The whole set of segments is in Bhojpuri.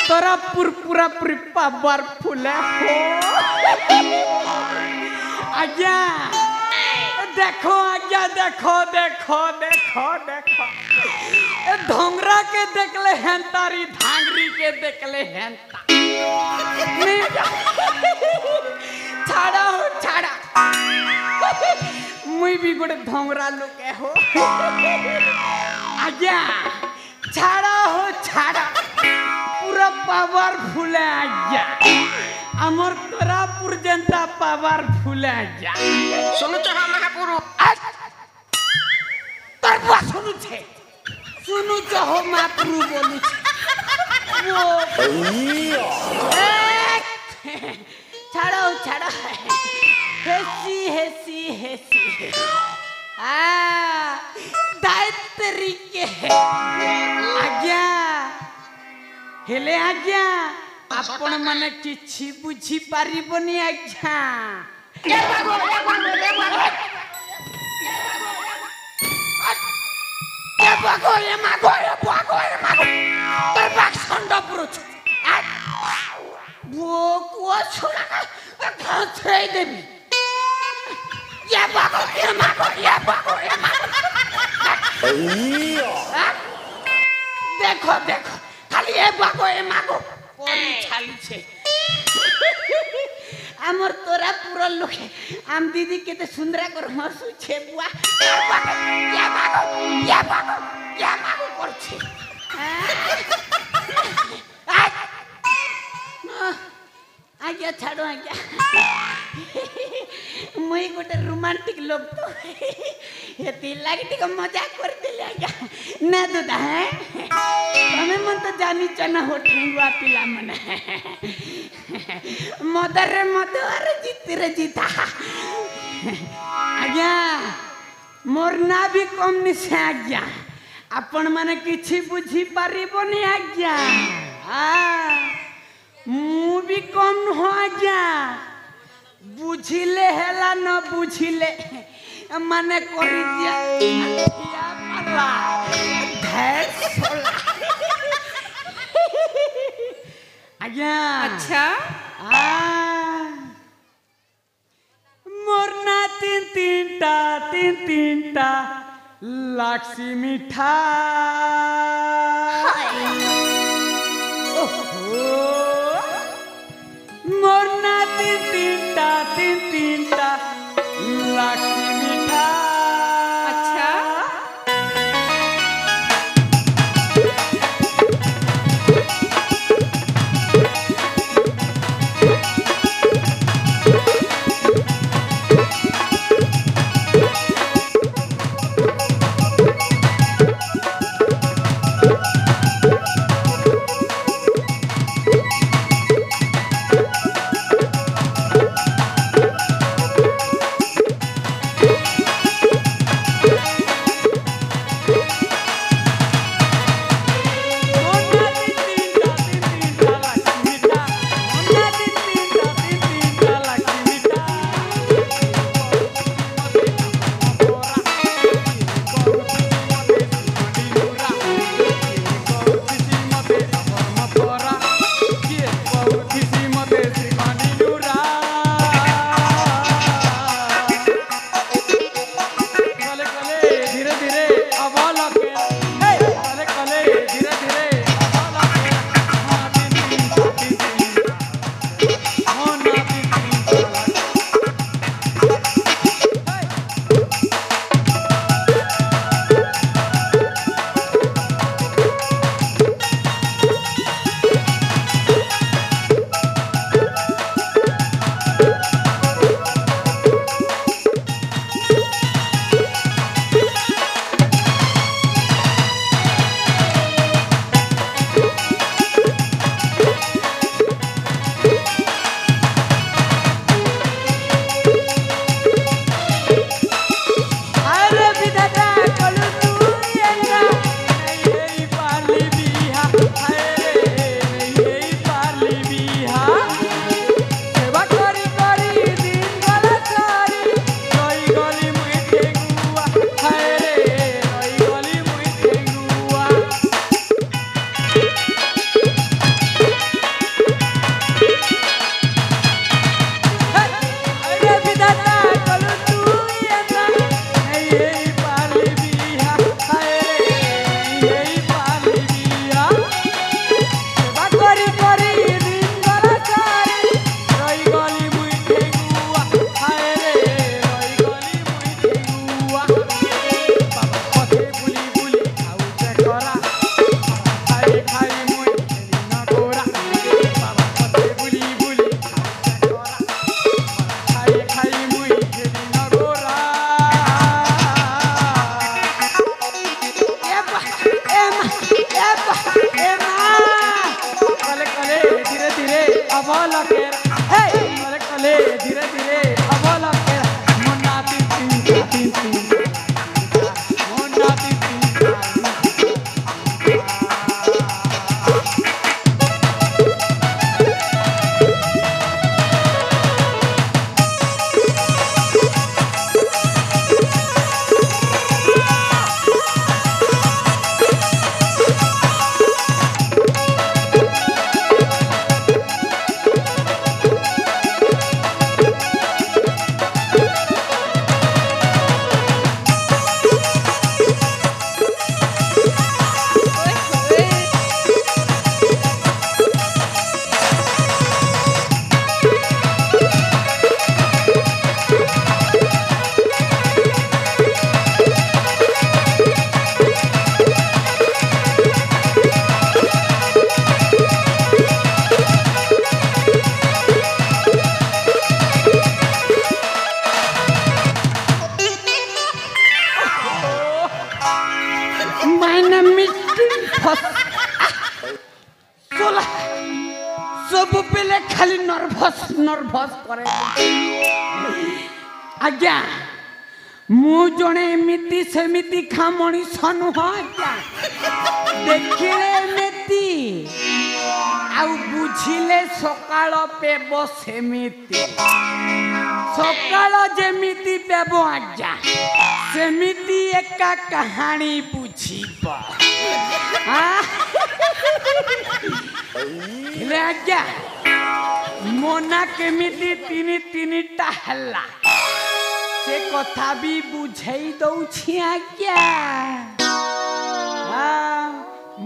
तोरा पूरा पावर फुले हो आज्ञा देखो आज्ञा देखो देखो देखो देखो धोंगरा के देखले हैं तारी धांगरी के देखले हैं छाड़ा हो छाड़ा मुई भी गोटे धोंगरा लोके हो आज्ञा छाड़ा हो छाड़ा पूरा पावरफुल है आज्ञा अमर तोरापुर जनता पावरफुल है आज्ञा सुनु छ हमरा पुरु तरवा सुनु छ हो महापुरु बोलु छाड़ो छाड़ो हेसी दायित्व के आज्ञा हेले आज्ञा आपण माने किछि बुझी पारिबनी आज्ञा ये मागो तर बाक संडा पुरुष वो को छोड़ा घासरे देवी ये मागो देखो देखो खाली ये मागो कोरी छाली छे आमर तोरा पूरा लोके आम दीदी केते सुंदरा कर हसु छे बुआ या मागो करछे आज्ञा छाड़ो आज्ञा मुई गोटे रोमांटिक लोग तो हेती लागी टिक मजाक कर देले आज्ञा ना दुदा है तमे मन तो जानी चना हो ठेंगुआ पिला मन मदर जीता आज्ञा मोर ना भी कम निसे आज्ञा आपण माने किछि बुझी पारिबनी आज्ञा मु भी कम हो आज्ञा बुझिले हेला न बुझिले माने करि दिया या पाला धैर सोला आज्ञा अच्छा मोरना तीन तीनटा लाक्षी मिठा मोरना तीन तीनटा लाक्षी मिठा अच्छा अबलकेरा हे मोरे कले धीरे धीरे अबलकेरा मुन्ना तीन मुन्ना तीन सब पेले खाली नर्भस नर्भस करे आज्ञा मु जणे एमिति सेमिति खा मनीष नुह आज्ञा देखिले एमिति आउ बुझिले सकाळ पेब सेमिति सकाळ जेमिति पेब आज्ञा सेमिति एका कहानी बुझिब ले आज्ञा मोना केमिति तीनी तीनीटा हल्ला से कथा भी बुझाई दउछि आज्ञा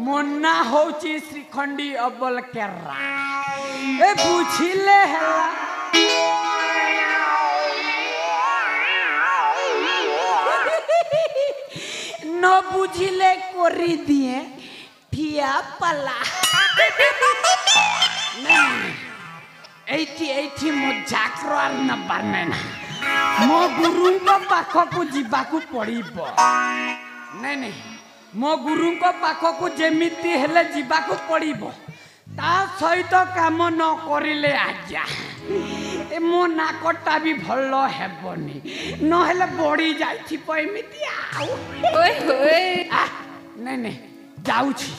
मोना होची श्रीखंडी अबल केरा ए बुझिले हल्ला न बुझिले कोरी दिए ठिया पला एठी मजाक आर नबार ना मो गुरु पाखक जीवाकू पड़िब नहीं मो गुरु पाखक जेमिति हेले जीवाकू पड़िब ता सहित काम न करिले आज्ञा ए मो नाकटा भी भल हेबनी न हेले बड़ी जाइछि एमिति आउ ओए होए नहीं जाउछि